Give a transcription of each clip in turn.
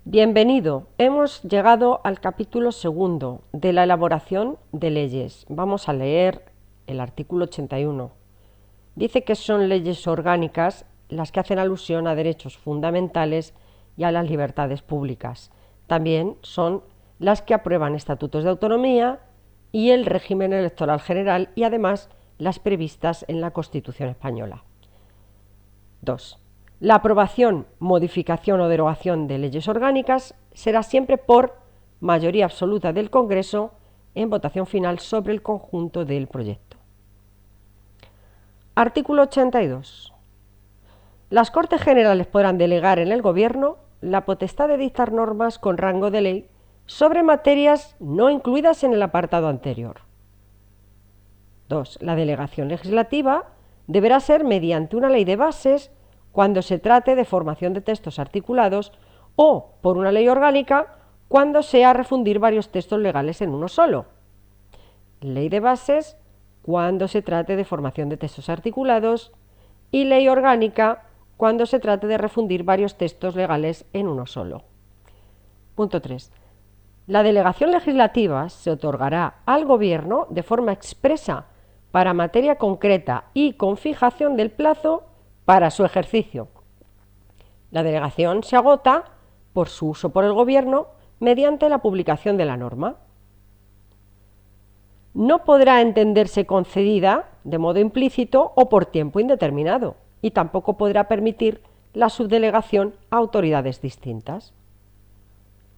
Bienvenido. Hemos llegado al capítulo segundo de la elaboración de leyes. Vamos a leer el artículo 81. Dice que son leyes orgánicas las que hacen alusión a derechos fundamentales y a las libertades públicas. También son las que aprueban estatutos de autonomía y el régimen electoral general y además las previstas en la Constitución española. 2. La aprobación, modificación o derogación de leyes orgánicas será siempre por mayoría absoluta del Congreso en votación final sobre el conjunto del proyecto. Artículo 82. Las Cortes Generales podrán delegar en el Gobierno la potestad de dictar normas con rango de ley sobre materias no incluidas en el apartado anterior. 2. La delegación legislativa deberá ser mediante una ley de bases cuando se trate de formación de textos articulados o por una ley orgánica cuando sea refundir varios textos legales en uno solo. Ley de bases cuando se trate de formación de textos articulados y ley orgánica cuando se trate de refundir varios textos legales en uno solo. Punto 3. La delegación legislativa se otorgará al Gobierno de forma expresa para materia concreta y con fijación del plazo para su ejercicio. La delegación se agota por su uso por el Gobierno mediante la publicación de la norma. No podrá entenderse concedida de modo implícito o por tiempo indeterminado y tampoco podrá permitir la subdelegación a autoridades distintas.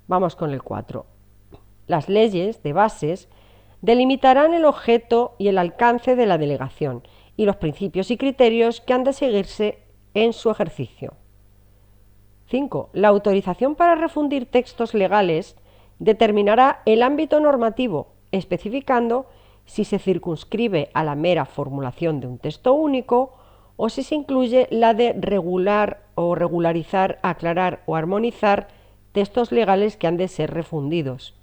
Vamos con el 4. Las leyes de bases delimitarán el objeto y el alcance de la delegación y los principios y criterios que han de seguirse en su ejercicio. 5. La autorización para refundir textos legales determinará el ámbito normativo, especificando si se circunscribe a la mera formulación de un texto único o si se incluye la de regular o regularizar, aclarar o armonizar textos legales que han de ser refundidos.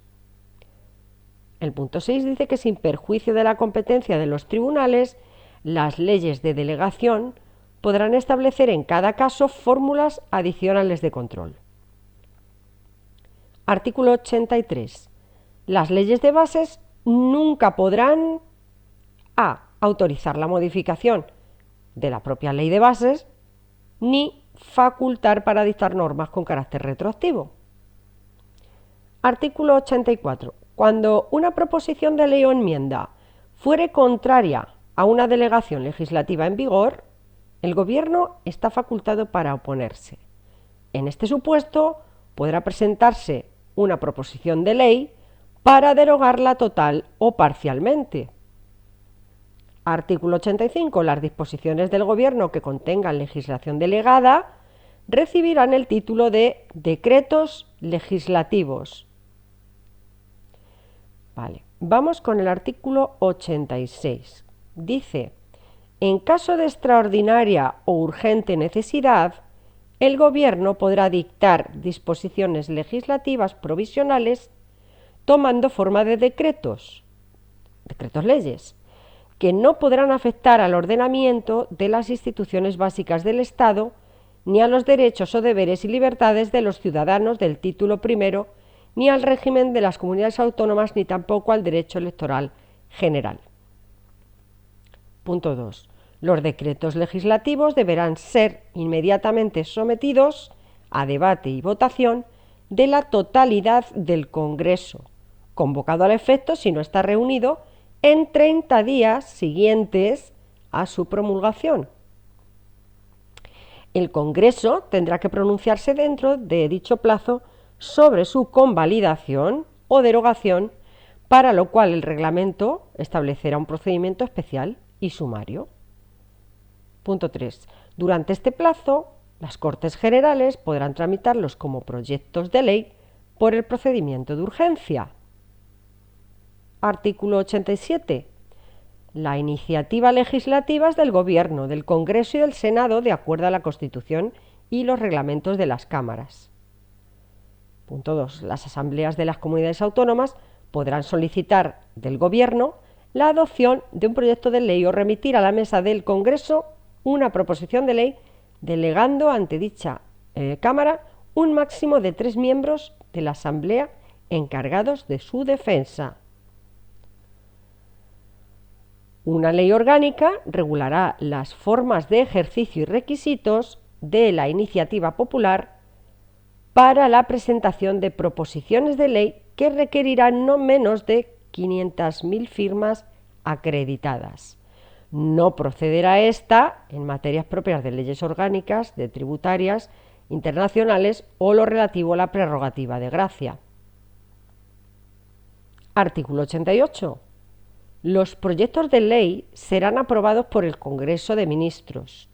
El punto 6 dice que sin perjuicio de la competencia de los tribunales, las leyes de delegación podrán establecer en cada caso fórmulas adicionales de control. Artículo 83. Las leyes de bases nunca podrán a. autorizar la modificación de la propia ley de bases ni facultar para dictar normas con carácter retroactivo. Artículo 84. Cuando una proposición de ley o enmienda fuere contraria a una delegación legislativa en vigor, el Gobierno está facultado para oponerse. En este supuesto, podrá presentarse una proposición de ley para derogarla total o parcialmente. Artículo 85. Las disposiciones del Gobierno que contengan legislación delegada recibirán el título de decretos legislativos. Vale. Vamos con el artículo 86. Dice: en caso de extraordinaria o urgente necesidad, el Gobierno podrá dictar disposiciones legislativas provisionales tomando forma de decretos leyes, que no podrán afectar al ordenamiento de las instituciones básicas del Estado ni a los derechos o deberes y libertades de los ciudadanos del título primero, ni al régimen de las comunidades autónomas, ni tampoco al derecho electoral general. Punto 2. Los decretos legislativos deberán ser inmediatamente sometidos a debate y votación de la totalidad del Congreso, convocado al efecto si no está reunido en 30 días siguientes a su promulgación. El Congreso tendrá que pronunciarse dentro de dicho plazo sobre su convalidación o derogación, para lo cual el reglamento establecerá un procedimiento especial y sumario. Punto 3. Durante este plazo, las Cortes Generales podrán tramitarlos como proyectos de ley por el procedimiento de urgencia. Artículo 87. La iniciativa legislativa es del Gobierno, del Congreso y del Senado, de acuerdo a la Constitución y los reglamentos de las cámaras. Punto 2. Las asambleas de las comunidades autónomas podrán solicitar del Gobierno la adopción de un proyecto de ley o remitir a la mesa del Congreso una proposición de ley delegando ante dicha Cámara un máximo de 3 miembros de la Asamblea encargados de su defensa. Una ley orgánica regulará las formas de ejercicio y requisitos de la iniciativa popular para la presentación de proposiciones de ley que requerirán no menos de 500.000 firmas acreditadas. No procederá esta en materias propias de leyes orgánicas, de tributarias, internacionales o lo relativo a la prerrogativa de gracia. Artículo 88. Los proyectos de ley serán aprobados por el Consejo de Ministros,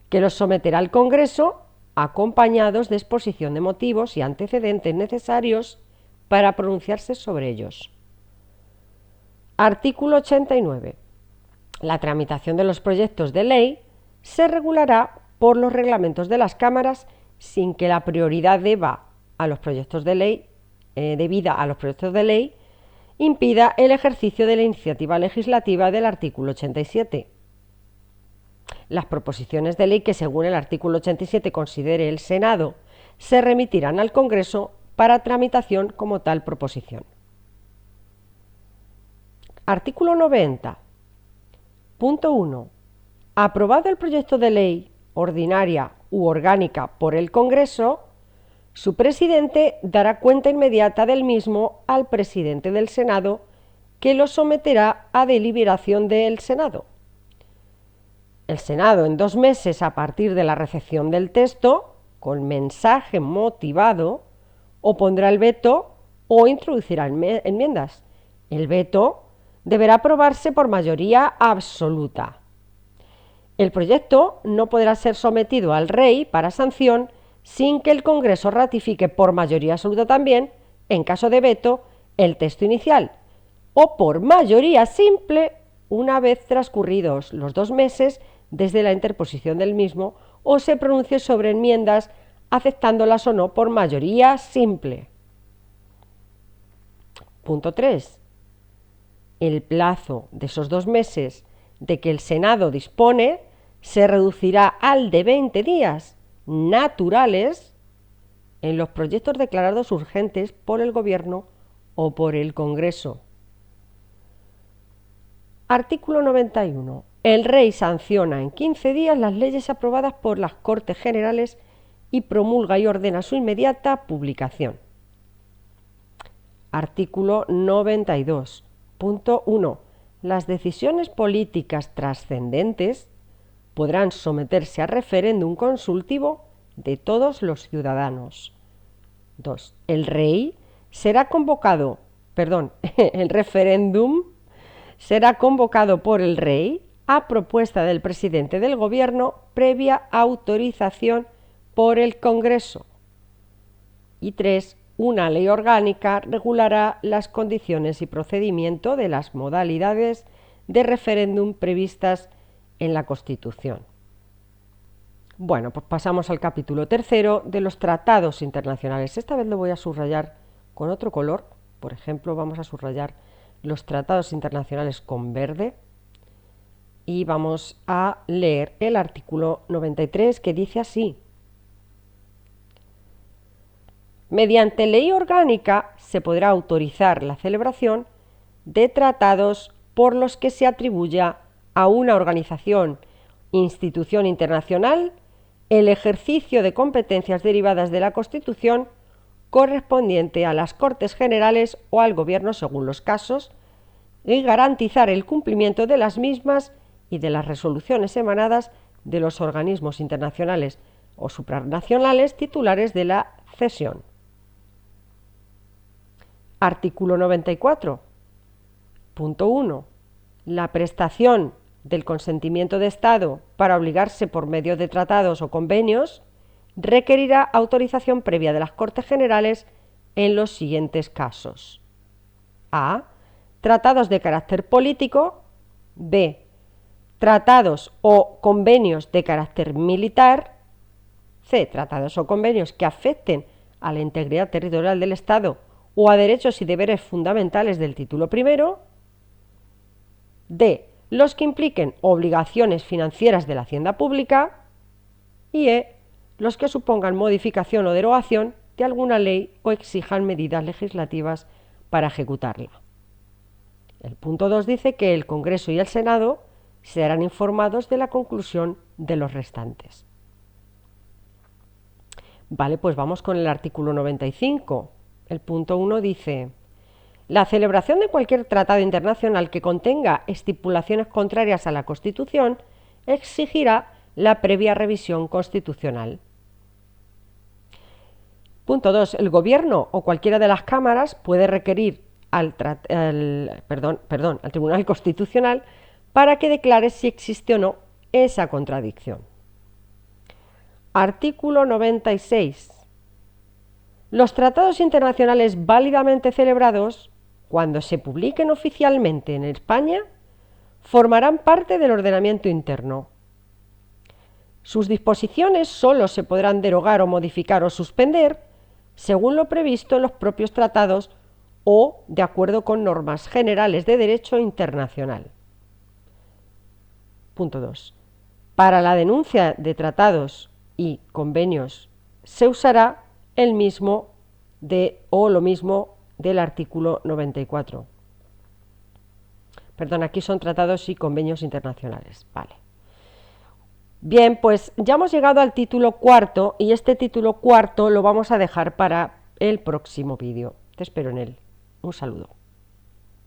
que los someterá al Congreso acompañados de exposición de motivos y antecedentes necesarios para pronunciarse sobre ellos. Artículo 89. La tramitación de los proyectos de ley se regulará por los reglamentos de las cámaras sin que la prioridad debida a los proyectos de ley impida el ejercicio de la iniciativa legislativa del artículo 87. Las proposiciones de ley que según el artículo 87 considere el Senado se remitirán al Congreso para tramitación como tal proposición. Artículo 90. Punto 1. Aprobado el proyecto de ley ordinaria u orgánica por el Congreso, su presidente dará cuenta inmediata del mismo al presidente del Senado, que lo someterá a deliberación del Senado. El Senado, en 2 meses a partir de la recepción del texto, con mensaje motivado, opondrá el veto o introducirá enmiendas. El veto deberá aprobarse por mayoría absoluta. El proyecto no podrá ser sometido al Rey para sanción sin que el Congreso ratifique por mayoría absoluta también, en caso de veto, el texto inicial, o por mayoría simple una vez transcurridos los 2 meses desde la interposición del mismo, o se pronuncie sobre enmiendas aceptándolas o no por mayoría simple. Punto 3. El plazo de esos 2 meses de que el Senado dispone se reducirá al de 20 días naturales en los proyectos declarados urgentes por el Gobierno o por el Congreso. Artículo 91. El Rey sanciona en 15 días las leyes aprobadas por las Cortes Generales y promulga y ordena su inmediata publicación. Artículo 92. Punto 1. Las decisiones políticas trascendentes podrán someterse a referéndum consultivo de todos los ciudadanos. 2. El referéndum será convocado por el Rey a propuesta del presidente del Gobierno previa autorización por el Congreso. Y 3. Una ley orgánica regulará las condiciones y procedimiento de las modalidades de referéndum previstas en la Constitución. Bueno, pues pasamos al capítulo 3 de los tratados internacionales. Esta vez lo voy a subrayar con otro color. Por ejemplo, vamos a subrayar los tratados internacionales con verde y vamos a leer el artículo 93, que dice así: mediante ley orgánica se podrá autorizar la celebración de tratados por los que se atribuya a una organización, institución internacional, el ejercicio de competencias derivadas de la Constitución correspondiente a las Cortes Generales o al Gobierno según los casos, y garantizar el cumplimiento de las mismas y de las resoluciones emanadas de los organismos internacionales o supranacionales titulares de la cesión. Artículo 94. Punto 1. La prestación del consentimiento de Estado para obligarse por medio de tratados o convenios requerirá autorización previa de las Cortes Generales en los siguientes casos: a. Tratados de carácter político. b. Tratados o convenios de carácter militar. c. Tratados o convenios que afecten a la integridad territorial del Estado o a derechos y deberes fundamentales del título primero. d. Los que impliquen obligaciones financieras de la hacienda pública. y los que supongan modificación o derogación de alguna ley o exijan medidas legislativas para ejecutarla. El punto 2 dice que el Congreso y el Senado serán informados de la conclusión de los restantes. Vale, pues vamos con el artículo 95. El punto 1 dice: la celebración de cualquier tratado internacional que contenga estipulaciones contrarias a la Constitución exigirá la previa revisión constitucional. Punto 2. El Gobierno o cualquiera de las cámaras puede requerir al Tribunal Constitucional para que declare si existe o no esa contradicción. Artículo 96. Los tratados internacionales válidamente celebrados, cuando se publiquen oficialmente en España, formarán parte del ordenamiento interno. Sus disposiciones solo se podrán derogar o modificar o suspender según lo previsto en los propios tratados o de acuerdo con normas generales de derecho internacional. Punto 2. Para la denuncia de tratados y convenios se usará el mismo lo mismo del artículo 94. Perdón, aquí son tratados y convenios internacionales. Vale. Bien, pues ya hemos llegado al título cuarto y este título cuarto lo vamos a dejar para el próximo vídeo. Te espero en él. Un saludo.